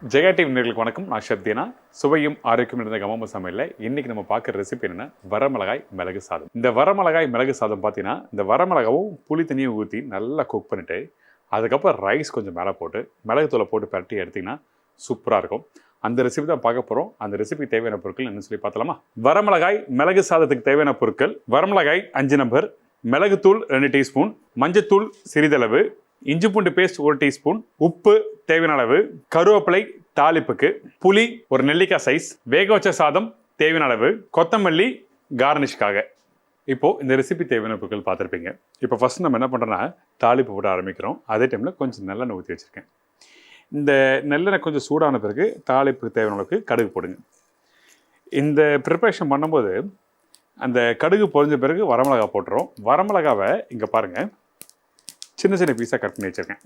Jaya TV நேயர்களுக்கு வணக்கம். நான் ஷப்தினா. சுவையும் ஆரோக்கியம் இருந்த கமம சமையல்ல இன்னைக்கு நம்ம பார்க்குற ரெசிபி என்னன்னா வரமிளகாய் மிளகு சாதம். இந்த வரமிளகாய் மிளகு சாதம் பார்த்தீங்கன்னா இந்த வரமிளகாவும் புளி தண்ணியை ஊற்றி நல்லா குக் பண்ணிட்டு அதுக்கப்புறம் ரைஸ் கொஞ்சம் மேலே போட்டு மிளகுத்தூளை போட்டு பரட்டி எடுத்திங்கன்னா சூப்பராக இருக்கும். அந்த ரெசிபி தான் பார்க்க போகிறோம். அந்த ரெசிபிக்கு தேவையான பொருட்கள் என்ன சொல்லி பார்த்தலாமா? வரமிளகாய் மிளகு சாதத்துக்கு தேவையான பொருட்கள்: வரமிளகாய் 5 நம்பர், மிளகுத்தூள் 2 டீஸ்பூன், மஞ்சத்தூள் சிறிதளவு, இஞ்சி பூண்டு பேஸ்ட் 1 டீஸ்பூன், உப்பு தேவையான அளவு, கருவேப்பிலை தாளிப்புக்கு, புளி ஒரு நெல்லிக்காய் சைஸ், வேக வச்ச சாதம் தேவையான அளவு, கொத்தமல்லி கார்னிஷ்காக. இப்போ இந்த ரெசிபி தேவையான பொருட்கள் பார்த்துருப்பீங்க. இப்போ ஃபர்ஸ்ட் நம்ம என்ன பண்ணுறோன்னா தாளிப்பு போட ஆரம்பிக்கிறோம். அதே டைமில் கொஞ்சம் நல்லெண்ணெய் ஊற்றி வச்சுருக்கேன். இந்த நல்லெண்ணெய் கொஞ்சம் சூடான பிறகு தாளிப்புக்கு தேவையான அளவுக்கு கடுகு போடுங்க. இந்த ப்ரிப்பரேஷன் பண்ணும்போது அந்த கடுகு பொரிஞ்ச பிறகு வரமிளகா போட்டுரும். வரமிளகாவை இங்கே பாருங்கள், சின்ன சின்ன பீஸாக கட் பண்ணி வச்சுருக்கேன்.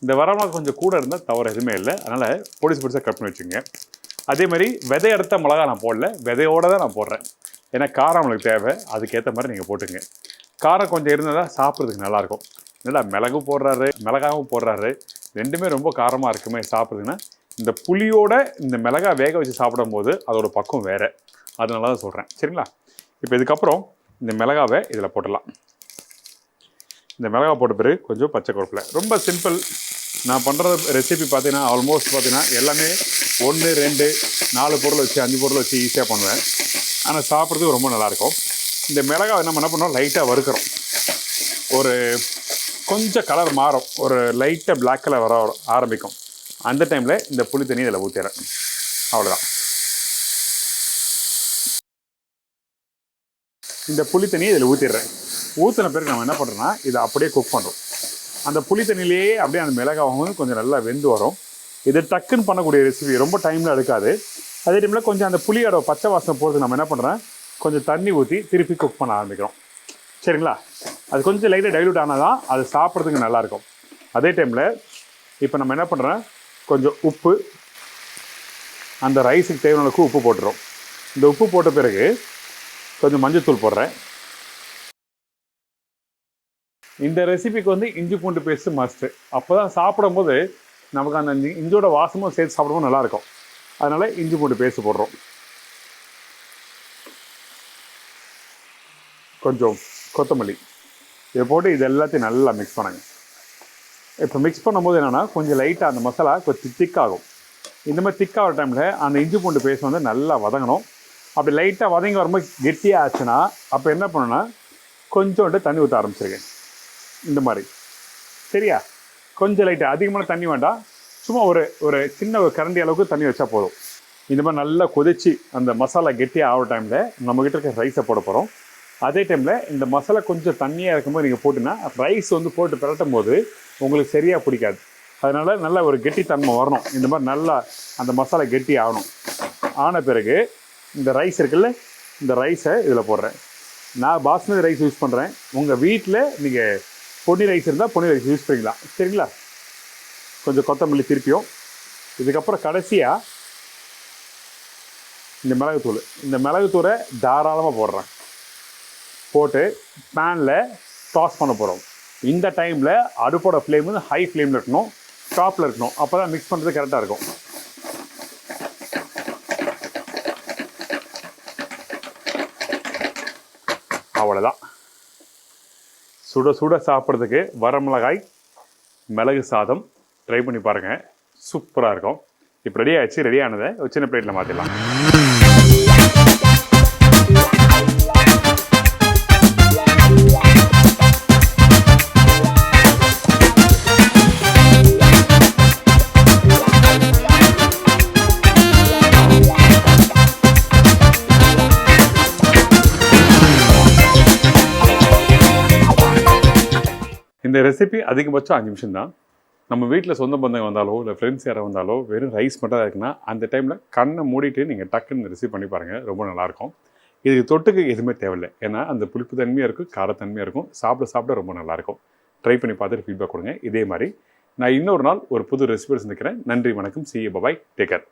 இந்த வரமிளகா கொஞ்சம் கூட இருந்தால் தவறு எதுவுமே இல்லை, அதனால் பொடிசாக கட் பண்ணி வச்சுங்க. அதே மாதிரி விதை எடுத்த மிளகா நான் போடல, விதையோடு தான் நான் போடுறேன். ஏன்னா காரம் நம்மளுக்கு தேவை, அதுக்கேற்ற மாதிரி நீங்கள் போட்டுங்க. காரம் கொஞ்சம் இருந்தால் தான் சாப்பிட்றதுக்கு நல்லாயிருக்கும். நல்லா மிளகு போடுறாரு, மிளகாவும் போடுறாரு, ரெண்டுமே ரொம்ப காரமாக இருக்குமே சாப்பிட்றதுன்னா இந்த புளியோட இந்த மிளகா வேக வச்சு சாப்பிடும்போது அதோட பக்கம் வேறு. அதனால தான் சொல்கிறேன், சரிங்களா? இப்போ இதுக்கப்புறம் இந்த மிளகாவை இதில் போட்டுடலாம். இந்த மிளகா போட்ட பிறகு கொஞ்சம் பச்சை கருவேப்பிலை. ரொம்ப சிம்பிள். நான் பண்ணுற ரெசிபி பார்த்தீங்கன்னா ஆல்மோஸ்ட் பார்த்தீங்கன்னா எல்லாமே 1, 2, 4 பொருள் வச்சு 5 பொருள் வச்சு ஈஸியாக பண்ணுவேன். ஆனால் சாப்பிட்றதுக்கு ரொம்ப நல்லாயிருக்கும். இந்த மிளகாய் நம்ம என்ன பண்ணோம், லைட்டாக வறுக்கிறோம். ஒரு கொஞ்சம் கலர் மாறும், ஒரு லைட்டாக பிளாக் கலர் வர ஆரம்பிக்கும். அந்த டைமில் இந்த புளி தண்ணி இதில் ஊற்றிடுறேன். அவ்வளோதான். இந்த புளி தண்ணியை இதில் ஊற்றிடுறேன். ஊற்றின பிறகு நம்ம என்ன பண்ணுறோன்னா இதை அப்படியே குக் பண்ணுறோம். அந்த புளி தண்ணியிலேயே அப்படியே அந்த மிளகாவும் கொஞ்சம் நல்லா வெந்து வரும். இது டக்குன்னு பண்ணக்கூடிய ரெசிபி, ரொம்ப டைமில் எடுக்காது. அதே டைமில் கொஞ்சம் அந்த புளியோட பச்சை வாசனை போகிறதுக்கு நம்ம என்ன பண்ணுறோம், கொஞ்சம் தண்ணி ஊற்றி திருப்பி குக் பண்ண ஆரம்பிக்கிறோம். சரிங்களா? அது கொஞ்சம் லைட்டாக டைல்யூட் ஆனால் தான் அது சாப்பிட்றதுக்கு நல்லாயிருக்கும். அதே டைமில் இப்போ நம்ம என்ன பண்ணுறோம், கொஞ்சம் உப்பு, அந்த ரைஸுக்கு தேவையான அளவுக்கு உப்பு போட்டுறோம். இந்த உப்பு போட்ட பிறகு கொஞ்சம் மஞ்சத்தூள் போடுறேன். இந்த ரெசிபிக்கு இஞ்சி பூண்டு பேஸ்ட்டு மஸ்ட்டு. அப்போ தான் சாப்பிடும்போது நமக்கு அந்த இஞ்சோட வாசமும் சேர்த்து சாப்பிடும்போது நல்லாயிருக்கும். அதனால் இஞ்சி பூண்டு பேஸ்ட்டு போடுறோம். கொஞ்சம் கொத்தமல்லி இதை போட்டு இது எல்லாத்தையும் நல்லா மிக்ஸ் பண்ணுங்க. இப்போ மிக்ஸ் பண்ணும்போது என்னென்னா கொஞ்சம் லைட்டாக அந்த மசாலா கொஞ்சம் திக்காகும். இந்த மாதிரி திக்காகிற டைமில் அந்த இஞ்சி பூண்டு பேஸ்ட் நல்லா வதங்கணும். அப்படி லைட்டாக வதங்கி வரும்போது கெட்டியாக ஆச்சுன்னா அப்போ என்ன பண்ணணுன்னா கொஞ்சோண்டு தண்ணி ஊற்ற ஆரம்பிச்சிருக்கேன். இந்த மாதிரி சரியா? கொஞ்சம் லைட்டாக, அதிகமான தண்ணி வேண்டாம், சும்மா ஒரு சின்ன ஒரு கரண்டி அளவுக்கு தண்ணி வச்சா போதும். இந்த மாதிரி நல்லா கொதிச்சு அந்த மசாலா கெட்டியாக ஆகிற டைமில் நம்மக்கிட்ட இருக்க ரைஸை போட போகிறோம். அதே டைமில் இந்த மசாலா கொஞ்சம் தண்ணியாக இருக்கும்போது நீங்கள் போட்டிங்கன்னா ரைஸ் போட்டு பிரட்டும் போது உங்களுக்கு சரியாக பிடிக்காது. அதனால் நல்லா ஒரு கெட்டித்தன்மை வரணும். இந்த மாதிரி நல்லா அந்த மசாலா கெட்டி ஆகணும். ஆன பிறகு இந்த ரைஸ் இருக்குல்ல, இந்த ரைஸை இதில் போடுறேன். நான் பாஸ்மதி ரைஸ் யூஸ் பண்ணுறேன். உங்கள் வீட்டில் நீங்கள் பொன்னி ரைஸ் இருந்தால் பொன்னி ரைஸ் யூஸ் பண்ணிக்கலாம், சரிங்களா? கொஞ்சம் கொத்தமல்லி திருப்பியும். இதுக்கப்புறம் கடைசியாக இந்த மிளகுத்தூள், இந்த மிளகுத்தூளை தாராளமாக போடுறேன். போட்டு பேனில் டாஸ் பண்ண போகிறோம். இந்த டைமில் அடுப்போட ஃப்ளேம் ஹை ஃப்ளேமில் இருக்கணும், டாப்பில் இருக்கணும். அப்போ தான் மிக்ஸ் பண்ணுறது கரெக்டாக இருக்கும். அவ்வளோதான். சுட சுட சாப்பிட்றதுக்கு வரமிளகாய் மிளகு சாதம் ட்ரை பண்ணி பாருங்கள், சூப்பராக இருக்கும். இப்போ ரெடி ஆகிடுச்சு. ரெடி ஆனதை ஒரு சின்ன பிளேட்டில் மாற்றிடலாம். இந்த ரெசிபி அதிகபட்சம் 5 நிமிஷம் தான். நம்ம வீட்டில் சொந்த பந்தங்க வந்தாலோ இல்லை ஃப்ரெண்ட்ஸ் யாராவது வந்தாலோ வெறும் ரைஸ் மட்டும் தான் இருக்குன்னா அந்த டைமில் கண்ணை மூடிட்டு நீங்கள் டக்குன்னு ரெசிபி பண்ணி பாருங்கள், ரொம்ப நல்லாயிருக்கும். இதுக்கு தொட்டுக்கு எதுவுமே தேவையில்லை. ஏன்னா அந்த புளிப்பு தன்மையாக இருக்கும், காரத்தன்மையாக இருக்கும். சாப்பிட ரொம்ப நல்லாயிருக்கும். ட்ரை பண்ணி பார்த்துட்டு ஃபீட்பேக் கொடுங்க. இதே மாதிரி நான் இன்னொரு நாள் ஒரு புது ரெசிபி சந்திக்கிறேன். நன்றி, வணக்கம். See you, bye bye, take care.